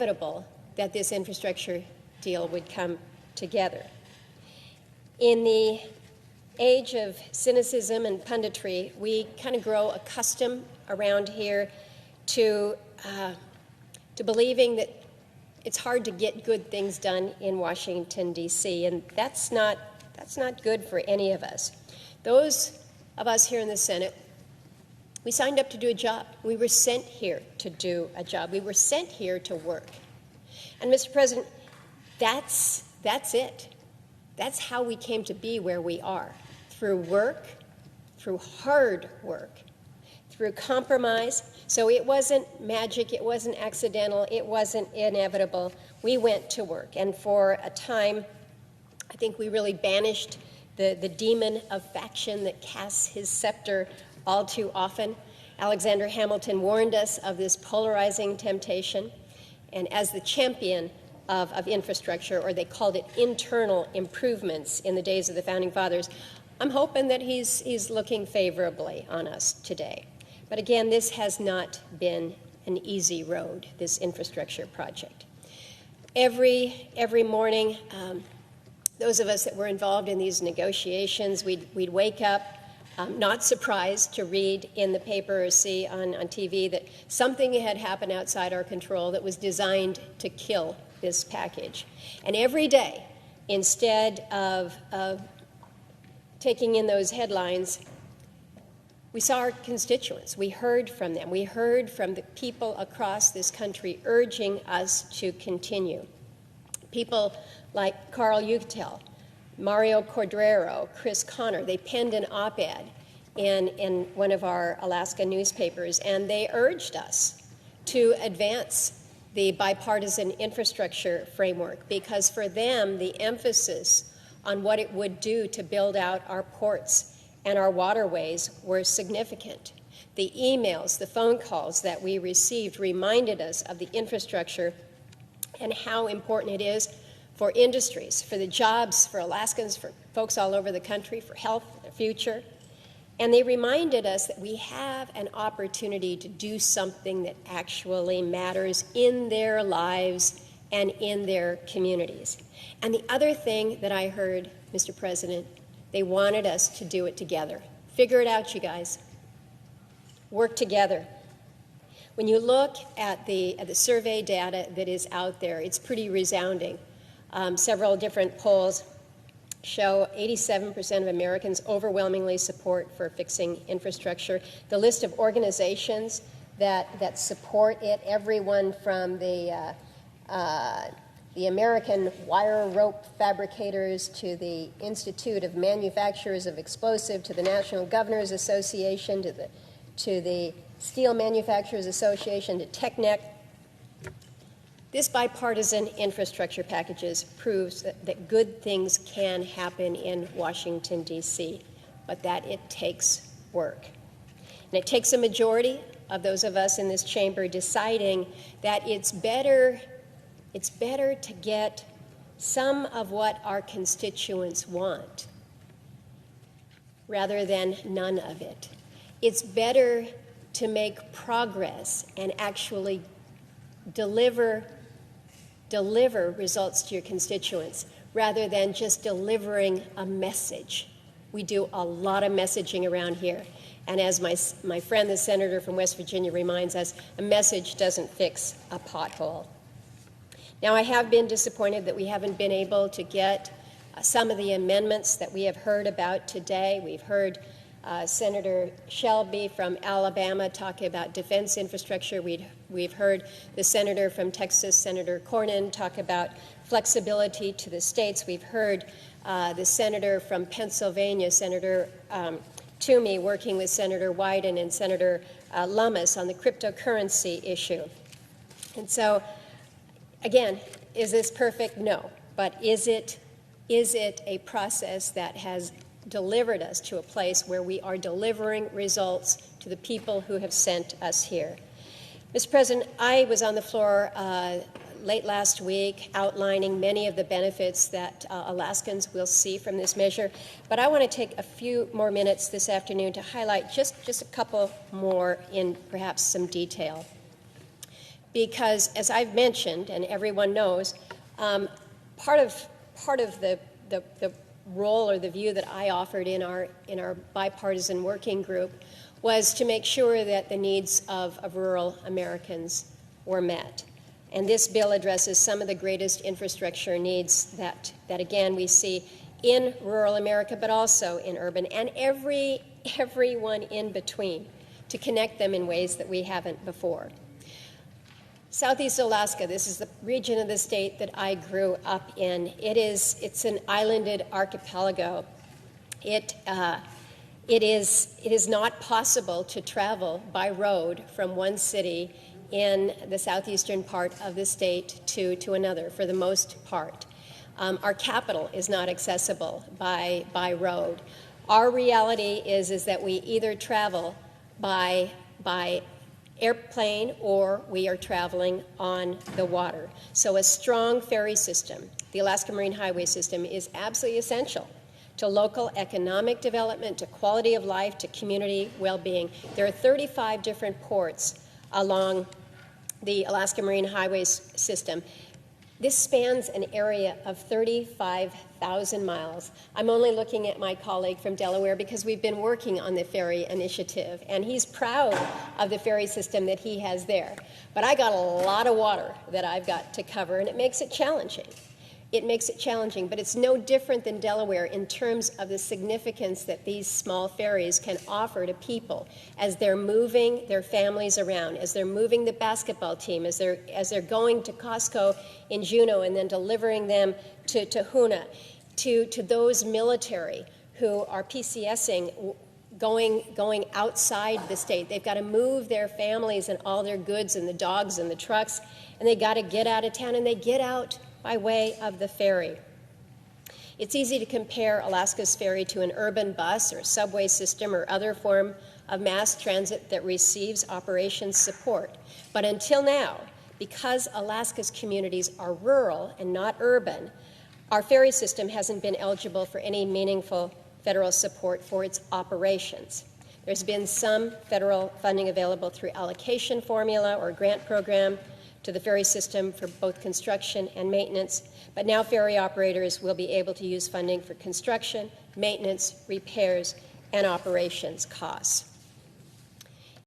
inevitable that this infrastructure deal would come together. In the age of cynicism and punditry, we kind of grow accustomed around here to believing that it's hard to get good things done in Washington, D.C., and that's not good for any of us. Those of us here in the Senate, we signed up to do a job. We were sent here to do a job. We were sent here to work. And Mr. President, that's it. That's how we came to be where we are. Through work, through hard work, through compromise. So it wasn't magic, it wasn't accidental, it wasn't inevitable. We went to work. And for a time, I think we really banished the demon of faction that casts his scepter all too often. Alexander Hamilton warned us of this polarizing temptation. And as the champion of infrastructure, or they called it internal improvements in the days of the Founding Fathers, I'm hoping that he's looking favorably on us today. But again, this has not been an easy road, this infrastructure project. Every morning, those of us that were involved in these negotiations, we'd wake up not surprised to read in the paper or see on TV that something had happened outside our control that was designed to kill this package. And every day, instead of taking in those headlines, we saw our constituents. We heard from them. We heard from the people across this country urging us to continue. People like Carl Yucatel, Mario Cordero, Chris Connor, they penned an op-ed in one of our Alaska newspapers, and they urged us to advance the bipartisan infrastructure framework, because for them, the emphasis on what it would do to build out our ports and our waterways were significant. The emails, the phone calls that we received reminded us of the infrastructure and how important it is for industries, for the jobs, for Alaskans, for folks all over the country, for health, the future. And they reminded us that we have an opportunity to do something that actually matters in their lives and in their communities. And the other thing that I heard, Mr. President, they wanted us to do it together. Figure it out, you guys. Work together. When you look at the survey data that is out there, it's pretty resounding. Several different polls show 87% of Americans overwhelmingly support for fixing infrastructure. The list of organizations that support it, everyone from the American Wire Rope Fabricators to the Institute of Manufacturers of Explosive to the National Governors Association to the Steel Manufacturers Association to TechNet. This bipartisan infrastructure package proves that good things can happen in Washington, D.C., but that it takes work. And it takes a majority of those of us in this chamber deciding that it's better to get some of what our constituents want rather than none of it. It's better to make progress and actually deliver results to your constituents rather than just delivering a message. We do a lot of messaging around here. And as my friend, the senator from West Virginia, reminds us, a message doesn't fix a pothole. Now, I have been disappointed that we haven't been able to get some of the amendments that we have heard about today. We've heard Senator Shelby from Alabama talking about defense infrastructure. We've heard the senator from Texas, Senator Cornyn, talk about flexibility to the states. We've heard the senator from Pennsylvania, Senator Toomey, working with Senator Wyden and Senator Lummis on the cryptocurrency issue. And so, again, is this perfect? No. But is it a process that has delivered us to a place where we are delivering results to the people who have sent us here? Mr. President, I was on the floor late last week outlining many of the benefits that Alaskans will see from this measure, but I want to take a few more minutes this afternoon to highlight just a couple more in perhaps some detail. because, as I've mentioned, and everyone knows, part of the role or the view that I offered in our bipartisan working group was to make sure that the needs of rural Americans were met. And this bill addresses some of the greatest infrastructure needs that again, we see in rural America, but also in urban, and everyone in between, to connect them in ways that we haven't before. Southeast Alaska, this is the region of the state that I grew up in. It's an islanded archipelago. It is not possible to travel by road from one city in the southeastern part of the state to another, for the most part. Our capital is not accessible by road. Our reality is that we either travel by airplane or we are traveling on the water. So a strong ferry system, the Alaska Marine Highway System, is absolutely essential to local economic development, to quality of life, to community well-being. There are 35 different ports along the Alaska Marine Highway System. This spans an area of 35,000 miles. I'm only looking at my colleague from Delaware because we've been working on the ferry initiative, and he's proud of the ferry system that he has there. But I got a lot of water that I've got to cover, and it makes it challenging. It makes it challenging, but it's no different than Delaware in terms of the significance that these small ferries can offer to people as they're moving their families around, as they're moving the basketball team, as they're going to Costco in Juneau and then delivering them to Hoonah, to those military who are PCSing, going outside the state. They've got to move their families and all their goods and the dogs and the trucks, and they got to get out of town, and they get out by way of the ferry. It's easy to compare Alaska's ferry to an urban bus or subway system or other form of mass transit that receives operations support. But until now, because Alaska's communities are rural and not urban, our ferry system hasn't been eligible for any meaningful federal support for its operations. There's been some federal funding available through allocation formula or grant program to the ferry system for both construction and maintenance, but now ferry operators will be able to use funding for construction, maintenance, repairs, and operations costs.